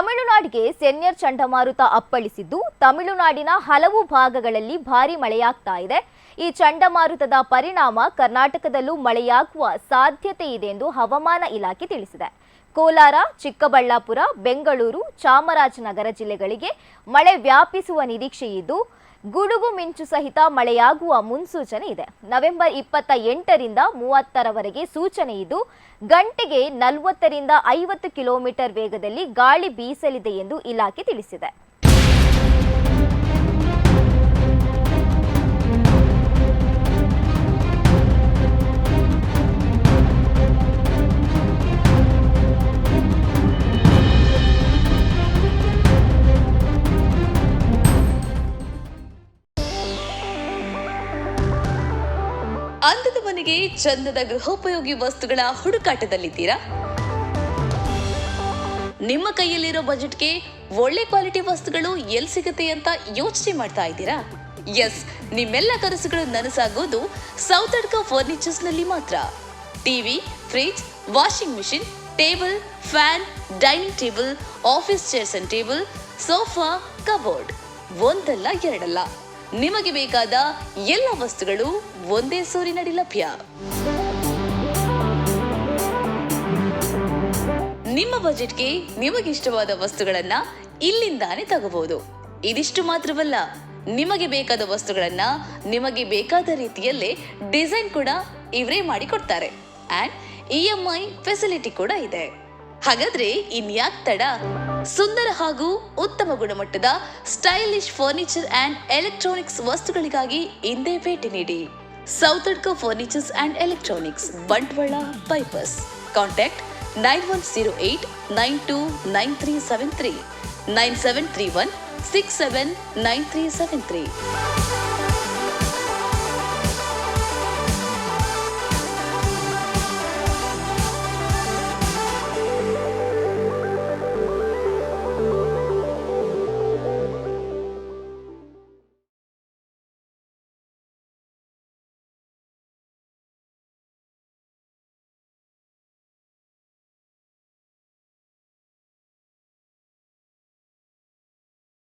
ತಮಿಳುನಾಡಿಗೆ ಸೆನ್ಯರ್ ಚಂಡಮಾರುತ ಅಪ್ಪಳಿಸಿದ್ದು ತಮಿಳುನಾಡಿನ ಹಲವು ಭಾಗಗಳಲ್ಲಿ ಭಾರೀ ಮಳೆಯಾಗ್ತಾ ಇದೆ. ಈ ಚಂಡಮಾರುತದ ಪರಿಣಾಮ ಕರ್ನಾಟಕದಲ್ಲೂ ಮಳೆಯಾಗುವ ಸಾಧ್ಯತೆ ಇದೆ ಎಂದು ಹವಾಮಾನ ಇಲಾಖೆ ತಿಳಿಸಿದೆ. ಕೋಲಾರ, ಚಿಕ್ಕಬಳ್ಳಾಪುರ, ಬೆಂಗಳೂರು, ಚಾಮರಾಜನಗರ ಜಿಲ್ಲೆಗಳಿಗೆ ಮಳೆ ವ್ಯಾಪಿಸುವ ನಿರೀಕ್ಷೆ ಇದ್ದು ಗುಡುಗು ಮಿಂಚು ಸಹಿತ ಮಳೆಯಾಗುವ ಮುನ್ಸೂಚನೆ ಇದೆ. ನವೆಂಬರ್ 28ರಿಂದ 30ರವರೆಗೆ ಸೂಚನೆ ಇದ್ದು ಗಂಟೆಗೆ 40ರಿಂದ 50 ಕಿಲೋಮೀಟರ್ ವೇಗದಲ್ಲಿ ಗಾಳಿ ಬೀಸಲಿದೆ ಎಂದು ಇಲಾಖೆ ತಿಳಿಸಿದೆ. ಅಂದದ ಮನೆಗೆ ಚಂದದ ಗೃಹೋಪಯೋಗಿ ವಸ್ತುಗಳ ಹುಡುಕಾಟದಲ್ಲಿದ್ದೀರಾ? ನಿಮ್ಮ ಕೈಯಲ್ಲಿರೋ ಬಜೆಟ್ಗೆ ಒಳ್ಳೆ ಕ್ವಾಲಿಟಿ ವಸ್ತುಗಳು ಎಲ್ಲಿ ಸಿಗುತ್ತೆ ಅಂತ ಯೋಚನೆ ಮಾಡ್ತಾ ಇದ್ದೀರಾ? ಎಸ್, ನಿಮ್ಮೆಲ್ಲ ಕನಸುಗಳು ನನಸಾಗೋದು ಸೌತಡ್ಕ ಫರ್ನಿಚರ್ಸ್ ನಲ್ಲಿ ಮಾತ್ರ. TV, fridge, washing machine, table, fan, dining table, office chairs and table, sofa, cupboard, ಒಂದಲ್ಲ ಎರಡಲ್ಲ, ನಿಮಗೆ ಬೇಕಾದ ಎಲ್ಲ ವಸ್ತುಗಳು ಒಂದೇ ಸೂರಿನಡಿ ಲಭ್ಯ. ನಿಮ್ಮ ಬಜೆಟ್ಗೆ ನಿಮಗಿಷ್ಟವಾದ ವಸ್ತುಗಳನ್ನ ಇಲ್ಲಿಂದಾನೇ ತಗೋಬಹುದು. ಇದಿಷ್ಟು ಮಾತ್ರವಲ್ಲ, ನಿಮಗೆ ಬೇಕಾದ ವಸ್ತುಗಳನ್ನ ನಿಮಗೆ ಬೇಕಾದ ರೀತಿಯಲ್ಲೇ ಡಿಸೈನ್ ಕೂಡ ಇವರೇ ಮಾಡಿಕೊಡ್ತಾರೆ. ಅಂಡ್ EMI ಫೆಸಿಲಿಟಿ ಕೂಡ ಇದೆ. ಹಾಗಾದ್ರೆ ಇನ್ಯಾಕ್ ತಡ? ಸುಂದರ ಹಾಗೂ ಉತ್ತಮ ಗುಣಮಟ್ಟದ ಸ್ಟೈಲಿಶ್ ಫರ್ನಿಚರ್ ಅಂಡ್ ಎಲೆಕ್ಟ್ರಾನಿಕ್ಸ್ ವಸ್ತುಗಳಿಗಾಗಿ ಇಂದೇ ಭೇಟಿ ನೀಡಿ. Sauthadka furnitures and electronics, Bantwal bypass. Contact 9108929373, 9731679373.